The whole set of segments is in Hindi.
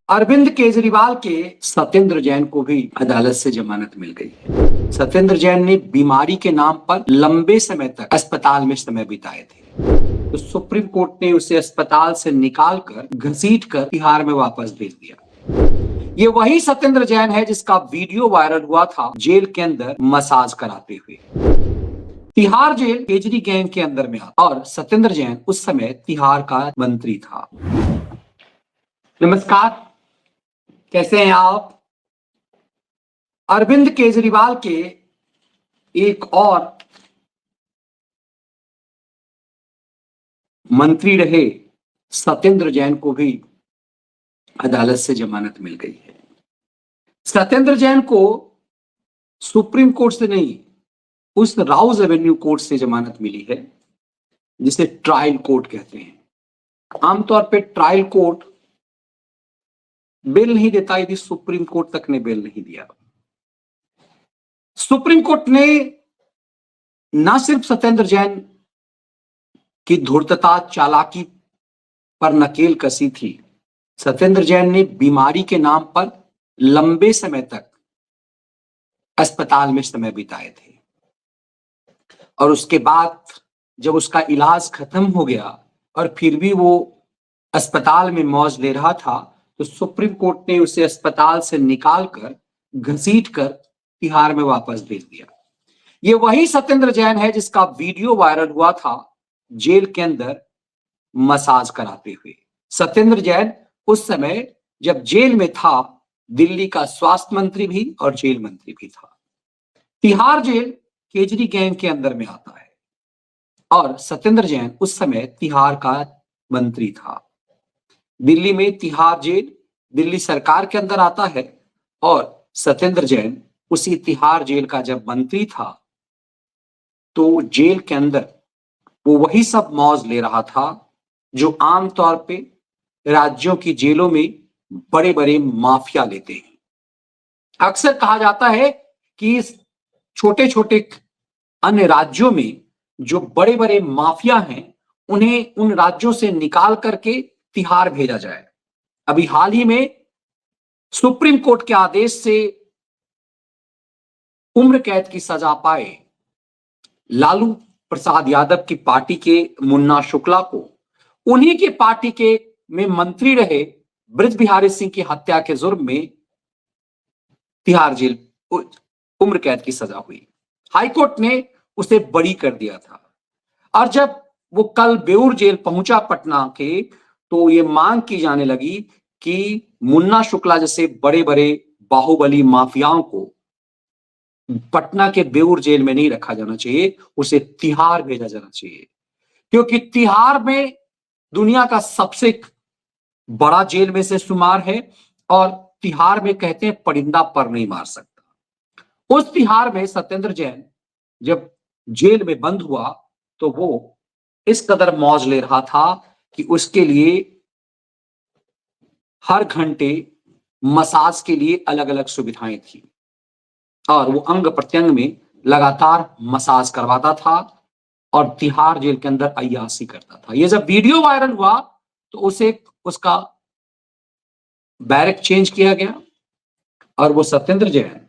अरविंद केजरीवाल के सत्येंद्र जैन को भी अदालत से जमानत मिल गई है। सत्येंद्र जैन ने बीमारी के नाम पर लंबे समय तक अस्पताल में समय बिताए थे, तो सुप्रीम कोर्ट ने उसे अस्पताल से निकालकर घसीटकर तिहाड़ में वापस भेज दिया। ये वही सत्येंद्र जैन है जिसका वीडियो वायरल हुआ था जेल के अंदर मसाज कराते हुए। तिहाड़ जेल केजरी गैंग के अंदर में आता और सत्येंद्र जैन उस समय तिहाड़ का मंत्री था। नमस्कार, कैसे हैं आप? अरविंद केजरीवाल के एक और मंत्री रहे सत्येंद्र जैन को भी अदालत से जमानत मिल गई है। सत्येंद्र जैन को सुप्रीम कोर्ट से नहीं, उस राउज एवेन्यू कोर्ट से जमानत मिली है जिसे ट्रायल कोर्ट कहते हैं। आमतौर पे ट्रायल कोर्ट बेल नहीं देता यदि सुप्रीम कोर्ट तक ने बेल नहीं दिया। सुप्रीम कोर्ट ने ना सिर्फ सत्येंद्र जैन की धूर्तता चालाकी पर नकेल कसी थी, सत्येंद्र जैन ने बीमारी के नाम पर लंबे समय तक अस्पताल में समय बिताए थे और उसके बाद जब उसका इलाज खत्म हो गया और फिर भी वो अस्पताल में मौज ले रहा था, तो सुप्रीम कोर्ट ने उसे अस्पताल से निकालकर घसीटकर तिहाड़ में वापस भेज दिया। ये वही सत्येंद्र जैन है जिसका वीडियो वायरल हुआ था जेल के अंदर मसाज कराते हुए। सत्येंद्र जैन उस समय जब जेल में था, दिल्ली का स्वास्थ्य मंत्री भी और जेल मंत्री भी था। तिहाड़ जेल केजरी गैंग के अंदर में आता है और सत्येंद्र जैन उस समय तिहाड़ का मंत्री था। दिल्ली में तिहाड़ जेल दिल्ली सरकार के अंदर आता है और सत्येंद्र जैन उसी तिहाड़ जेल का जब मंत्री था तो जेल के अंदर वो वही सब मौज ले रहा था जो आमतौर पे राज्यों की जेलों में बड़े बड़े माफिया लेते हैं। अक्सर कहा जाता है कि छोटे छोटे अन्य राज्यों में जो बड़े बड़े माफिया हैं उन्हें उन राज्यों से निकाल करके तिहाड़ भेजा जाए। अभी हाल ही में सुप्रीम कोर्ट के आदेश से उम्र कैद की सजा पाए लालू प्रसाद यादव की पार्टी के मुन्ना शुक्ला को उन्हीं के पार्टी के में मंत्री रहे ब्रज बिहारी सिंह की हत्या के जुर्म में तिहाड़ जेल उम्र कैद की सजा हुई। हाईकोर्ट ने उसे बरी कर दिया था और जब वो कल बेऊर जेल पहुंचा पटना के, तो ये मांग की जाने लगी कि मुन्ना शुक्ला जैसे बड़े बड़े बाहुबली माफियाओं को पटना के बेऊर जेल में नहीं रखा जाना चाहिए, उसे तिहाड़ भेजा जाना चाहिए, क्योंकि तिहाड़ में दुनिया का सबसे बड़ा जेल में से शुमार है और तिहाड़ में कहते हैं परिंदा पर नहीं मार सकता। उस तिहाड़ में सत्येंद्र जैन जब जेल में बंद हुआ तो वो इस कदर मौज ले रहा था कि उसके लिए हर घंटे मसाज के लिए अलग अलग सुविधाएं थी और वो अंग प्रत्यंग में लगातार मसाज करवाता था और तिहाड़ जेल के अंदर अय्याशी करता था। ये जब वीडियो वायरल हुआ तो उसे उसका बैरक चेंज किया गया और वो सत्येंद्र जैन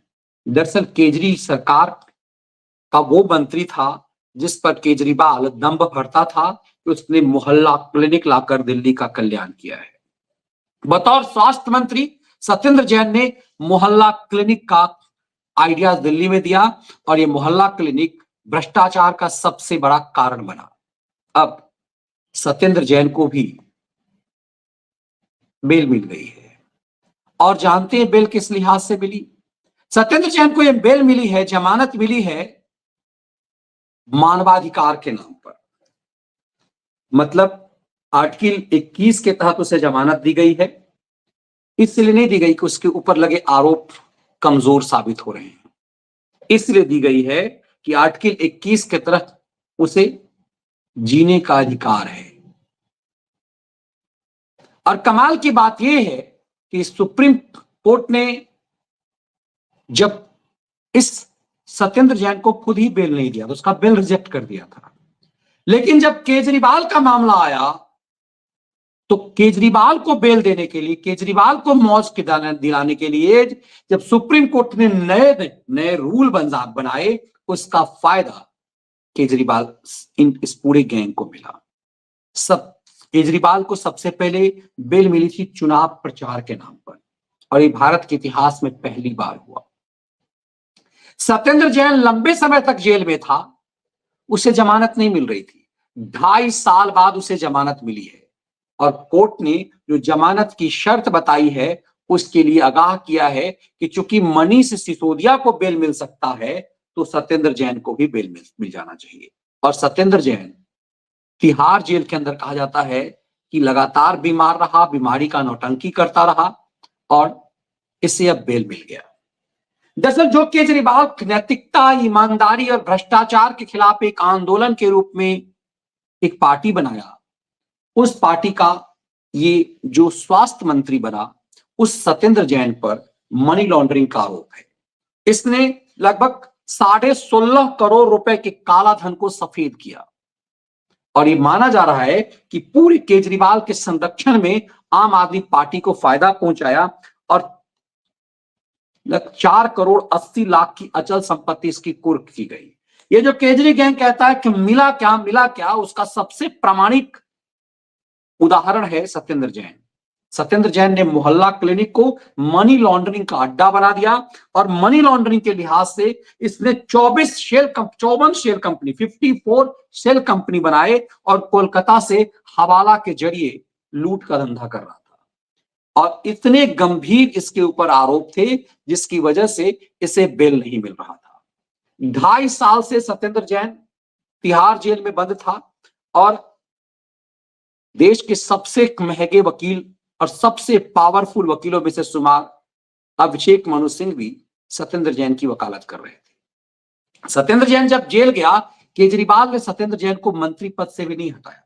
दरअसल केजरी सरकार का वो मंत्री था जिस पर केजरीवाल दंभ भरता था कि उसने मोहल्ला क्लिनिक लाकर दिल्ली का कल्याण किया है। बतौर स्वास्थ्य मंत्री सत्येंद्र जैन ने मोहल्ला क्लिनिक का आइडिया दिल्ली में दिया और ये मोहल्ला क्लिनिक भ्रष्टाचार का सबसे बड़ा कारण बना। अब सत्येंद्र जैन को भी बेल मिल गई है और जानते हैं बेल किस लिहाज से मिली? सत्येंद्र जैन को यह बेल मिली है, जमानत मिली है मानवाधिकार के नाम पर। मतलब आर्टिकल 21 के तहत उसे जमानत दी गई है, इसलिए नहीं दी गई कि उसके ऊपर लगे आरोप कमजोर साबित हो रहे हैं, इसलिए दी गई है कि आर्टिकल 21 के तहत उसे जीने का अधिकार है। और कमाल की बात यह है कि सुप्रीम कोर्ट ने जब इस सत्येंद्र जैन को खुद ही बेल नहीं दिया तो उसका बेल रिजेक्ट कर दिया था, लेकिन जब केजरीवाल का मामला आया तो केजरीवाल को बेल देने के लिए, केजरीवाल को मौज दिलाने के लिए जब सुप्रीम कोर्ट ने नए नए रूल बनाए, उसका फायदा केजरीवाल इस पूरे गैंग को मिला। सब केजरीवाल को सबसे पहले बेल मिली थी चुनाव प्रचार के नाम पर, और ये भारत के इतिहास में पहली बार हुआ। सत्येंद्र जैन लंबे समय तक जेल में था, उसे जमानत नहीं मिल रही थी। 2.5 साल बाद उसे जमानत मिली है, और कोर्ट ने जो जमानत की शर्त बताई है उसके लिए आगाह किया है कि चूंकि मनीष सिसोदिया को बेल मिल सकता है, तो सत्येंद्र जैन को भी बेल मिल जाना चाहिए। और सत्येंद्र जैन तिहाड़ जेल के अंदर कहा जाता है कि लगातार बीमार रहा, बीमारी का नौटंकी करता रहा, और इससे अब बेल मिल गया। दरअसल जो केजरीवाल नैतिकता, ईमानदारी और भ्रष्टाचार के खिलाफ एक आंदोलन के रूप में एक पार्टी बनाया, उस पार्टी का ये जो स्वास्थ्य मंत्री बना, उस सत्येंद्र जैन पर मनी लॉन्ड्रिंग का आरोप है। इसने लगभग 16.5 करोड़ रुपए के काला धन को सफेद किया, और ये माना जा रहा है कि पूरे केजरीवाल के संरक्षण में आम आदमी पार्टी को फायदा पहुंचाया, और 4 करोड़ 80 लाख की अचल संपत्ति इसकी कुर्क की गई। ये जो केजरी गैंग कहता है कि मिला क्या, उसका सबसे प्रामाणिक उदाहरण है सत्येंद्र जैन। सत्येंद्र जैन ने मोहल्ला क्लिनिक को मनी लॉन्ड्रिंग का अड्डा बना दिया, और मनी लॉन्ड्रिंग के लिहाज से इसने 54 शेल कंपनी 54 शेल कंपनी बनाए, और कोलकाता से हवाला के जरिए लूट का धंधा कर रहा था। और इतने गंभीर इसके ऊपर आरोप थे जिसकी वजह से इसे बेल नहीं मिल रहा था। 2.5 साल से सत्येंद्र जैन तिहाड़ जेल में बंद था, और देश के सबसे महंगे वकील और सबसे पावरफुल वकीलों में से शुमार अभिषेक मनु सिंह भी सत्येंद्र जैन की वकालत कर रहे थे। सत्येंद्र जैन जब जेल गया, केजरीवाल ने सत्येंद्र जैन को मंत्री पद से भी नहीं हटाया।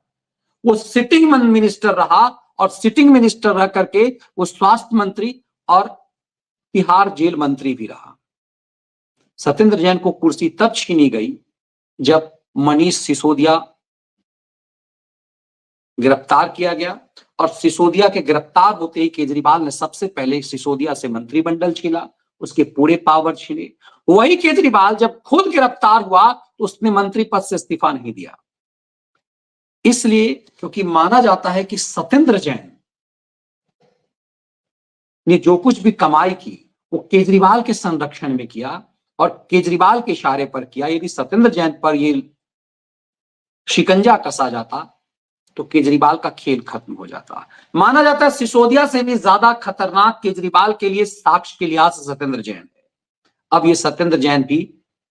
वो सिटिंग मिनिस्टर रहा, और सिटिंग मिनिस्टर रह करके वो स्वास्थ्य मंत्री और तिहाड़ जेल मंत्री भी रहा। सत्येंद्र जैन को कुर्सी तब छीनी गई जब मनीष सिसोदिया गिरफ्तार किया गया, और सिसोदिया के गिरफ्तार होते ही केजरीवाल ने सबसे पहले सिसोदिया से मंत्रिमंडल छीना, उसके पूरे पावर छीने। वही केजरीवाल जब खुद गिरफ्तार हुआ तो उसने मंत्री पद से इस्तीफा नहीं दिया, इसलिए क्योंकि माना जाता है कि सत्येंद्र जैन ने जो कुछ भी कमाई की वो केजरीवाल के संरक्षण में किया, और केजरीवाल के इशारे पर किया। यदि सत्येंद्र जैन पर ये शिकंजा कसा जाता तो केजरीवाल का खेल खत्म हो जाता। माना जाता है सिसोदिया से भी ज्यादा खतरनाक केजरीवाल के लिए साक्ष्य के लिहाज से सत्येंद्र जैन है। अब ये सत्येंद्र जैन भी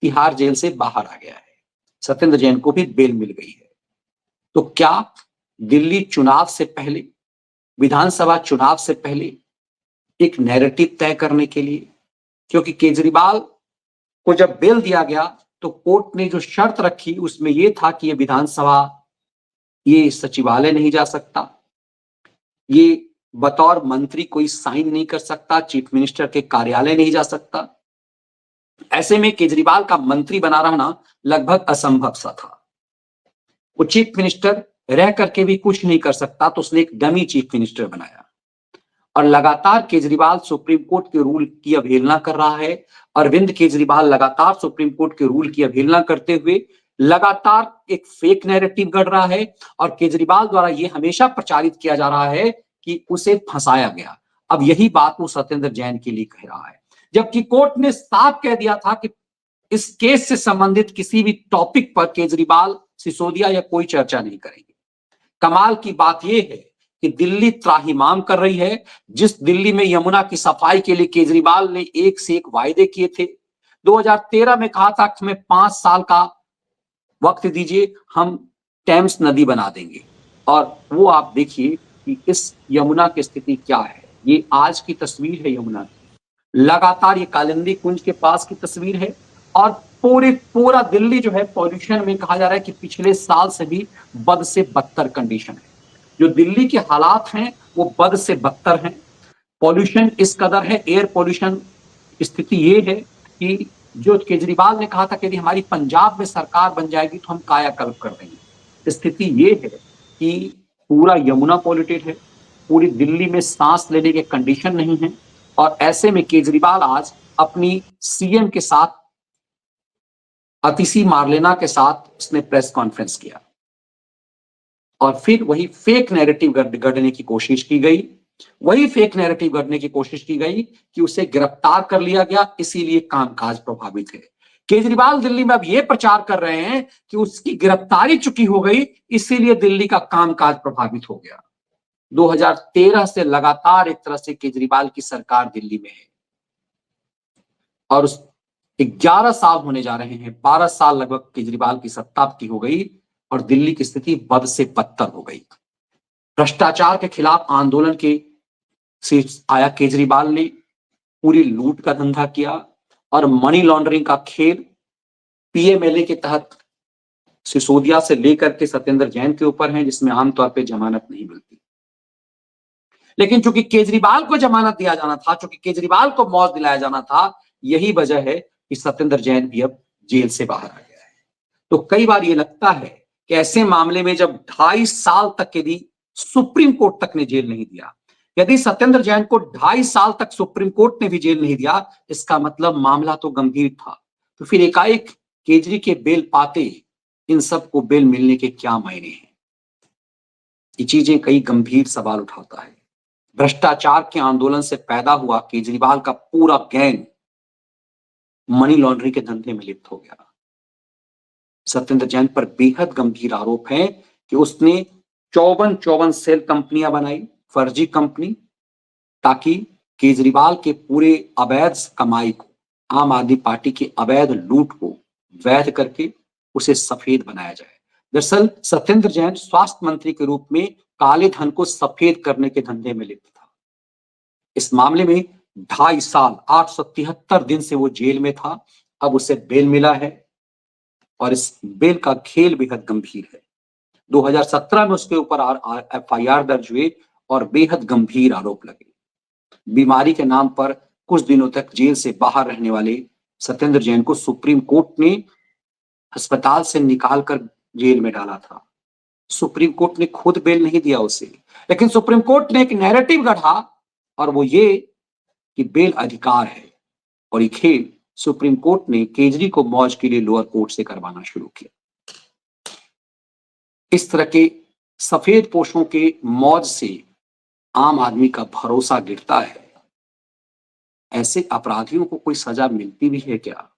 तिहाड़ जेल से बाहर आ गया है, सत्येंद्र जैन को भी बेल मिल गई है। तो क्या दिल्ली चुनाव से पहले, विधानसभा चुनाव से पहले एक नैरेटिव तय करने के लिए, क्योंकि केजरीवाल को जब बेल दिया गया तो कोर्ट ने जो शर्त रखी उसमें यह था कि ये विधानसभा, ये सचिवालय नहीं जा सकता, ये बतौर मंत्री कोई साइन नहीं कर सकता, चीफ मिनिस्टर के कार्यालय नहीं जा सकता। ऐसे में केजरीवाल का मंत्री बना रहना लगभग असंभव सा था। वो चीफ मिनिस्टर रह करके भी कुछ नहीं कर सकता, तो उसने एक डमी चीफ मिनिस्टर बनाया। और लगातार केजरीवाल सुप्रीम कोर्ट के रूल की अवहेलना कर रहा है। अरविंद केजरीवाल लगातार सुप्रीम कोर्ट के रूल की अवहेलना करते हुए लगातार एक फेक नैरेटिव गढ़ रहा है, और केजरीवाल द्वारा यह हमेशा प्रचारित किया जा रहा है कि उसे फंसाया गया। अब यही बात वो सत्येंद्र जैन के लिए कह रहा है, जबकि कोर्ट ने साफ कह दिया था कि इस केस से संबंधित किसी भी टॉपिक पर केजरीवाल, सिसोदिया या कोई चर्चा नहीं करेंगे। कमाल की बात यह है कि दिल्ली त्राहिमाम कर रही है। जिस दिल्ली में यमुना की सफाई के लिए केजरीवाल ने एक से एक वायदे किए थे, 2013 में कहा था कि हमें 5 साल का वक्त दीजिए, हम टेम्स नदी बना देंगे, और वो आप देखिए कि इस यमुना की स्थिति क्या है। ये आज की तस्वीर है यमुना की, लगातार ये कालिंदी कुंज के पास की तस्वीर है, और पूरा दिल्ली जो है पॉल्यूशन में कहा जा रहा है कि पिछले साल से भी बद से बदतर कंडीशन है। जो दिल्ली के हालात हैं वो बद से बदतर हैं। पॉल्यूशन इस कदर है, एयर पॉल्यूशन। स्थिति ये है कि जो केजरीवाल ने कहा था कि यदि हमारी पंजाब में सरकार बन जाएगी तो हम कायाकल्प कर देंगे, स्थिति ये है कि पूरा यमुना पॉल्यूटेड है, पूरी दिल्ली में सांस लेने के कंडीशन नहीं है। और ऐसे में केजरीवाल आज अपनी सीएम के साथ, अतिशी मार्लेना के साथ उसने प्रेस कॉन्फ्रेंस किया और फिर वही फेक नैरेटिव गढ़ने की कोशिश की गई, वही फेक नैरेटिव गढ़ने की कोशिश की गई कि उसे गिरफ्तार कर लिया गया, इसीलिए कामकाज प्रभावित है। केजरीवाल दिल्ली में अब यह प्रचार कर रहे हैं कि उसकी गिरफ्तारी चुकी हो गई, इसीलिए दिल्ली का कामकाज प्रभावित हो गया। 2013 से लगातार एक तरह से केजरीवाल की सरकार दिल्ली में है और उस 11 साल होने जा रहे हैं, 12 साल लगभग केजरीवाल की सत्ता की हो गई और दिल्ली की स्थिति बद से बदतर हो गई। भ्रष्टाचार के खिलाफ आंदोलन के से आया केजरीवाल ने पूरी लूट का धंधा किया और मनी लॉन्ड्रिंग का खेल पीएमएलए के तहत सिसोदिया से लेकर के सत्येंद्र जैन के ऊपर है, जिसमें आमतौर पर जमानत नहीं मिलती। लेकिन चूंकि केजरीवाल को जमानत दिया जाना था, चूंकि केजरीवाल को मौज दिलाया जाना था, यही वजह है कि सत्येंद्र जैन भी अब जेल से बाहर आ गया है। तो कई बार ये लगता है कि ऐसे मामले में जब 2.5 साल तक यदि सुप्रीम कोर्ट तक ने जेल नहीं दिया, यदि सत्येंद्र जैन को 2.5 साल तक सुप्रीम कोर्ट ने भी जेल नहीं दिया, इसका मतलब मामला तो गंभीर था। तो फिर एकाएक केजरी के बेल पाते इन सबको बेल मिलने के क्या मायने हैं? ये चीजें कई गंभीर सवाल उठाता है। भ्रष्टाचार के आंदोलन से पैदा हुआ केजरीवाल का पूरा गैंग मनी लॉन्ड्रिंग के धंधे में लिप्त हो गया। सत्येंद्र जैन पर बेहद गंभीर आरोप है कि उसने 54 सेल कंपनियां बनाई, फर्जी कंपनी, ताकि केजरीवाल के पूरे अवैध कमाई को, आम आदमी पार्टी की अवैध लूट को वैध करके उसे सफेद बनाया जाए। दरअसल सत्येंद्र जैन स्वास्थ्य मंत्री के रूप में काले धन को सफेद करने के धंधे में लिप्त था। इस मामले में 2.5 साल 873 दिन से वो जेल में था। अब उसे बेल मिला है और इस बेल का खेल बेहद गंभीर है। 2017 में उसके ऊपर एफआईआर दर्ज हुए और बेहद गंभीर आरोप लगे। बीमारी के नाम पर कुछ दिनों तक जेल से बाहर रहने वाले सत्येंद्र जैन को सुप्रीम कोर्ट ने अस्पताल से निकालकर जेल में डाला था। सुप्रीम कोर्ट ने खुद बेल नहीं दिया उसे, लेकिन सुप्रीम कोर्ट ने एक नैरेटिव गढ़ा और वो ये कि बेल अधिकार है। और ये खेल सुप्रीम कोर्ट ने केजरी को मौज के लिए लोअर कोर्ट से करवाना शुरू किया। इस तरह के सफेद पोशों के मौज से आम आदमी का भरोसा गिरता है। ऐसे अपराधियों को कोई सजा मिलती भी है क्या?